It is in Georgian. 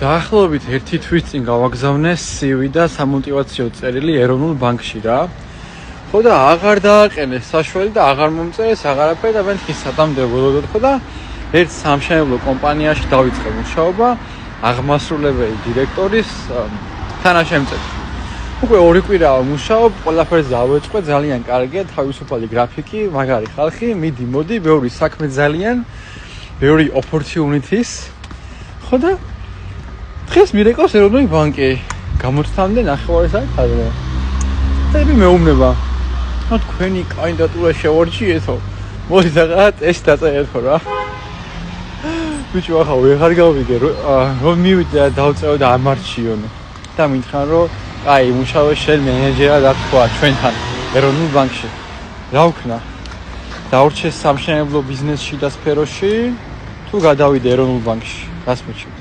დაახლოებით 1 თვის წინ გავაგზავნე CV და სამოტივაციო წერილი ეროვნულ ბანკში რა. ხო და აღარ დააყენეს საშველი და აღარ მომწერეს აღარაფერი და მე თქვი სადამდე ველოდოთ ხო და ერთ სამშენებლო კომპანიაში დავიწყე მუშაობა აღმასრულებელი დირექტორის თანაშემწედ. უკვე 2 კვირაა მუშაობ, ყველაფერს დავეწყე, ძალიან კარგია, თავისუფალი გრაფიკი, მაგარი ხალხი, მიდი, მოდი, ბევრი საქმე ძალიან, ბევრი opportunities. ხო და დღეს მირეკავს ეროვნული ბანკი. გამოცდამდე 9 საათი ადრე. და მეუბნება. თქვენი კანდიდატურა შევარჩიეთო. მოდი რაღაც ტესტი დაწერეთო რა. ბიჭო ახლა ვეღარ გავიგე რომ მივიდე და დავწერო და ამარჩიონო. და მითხრა რომ აი მუშაობ შენ მენეჯერად თქვა ჩვენთან ეროვნულ ბანკში. რა ვქნა? დავრჩე სამშენებლო ბიზნესში და სფეროში თუ გადავიდე ეროვნულ ბანკში? რას მიჩვენე?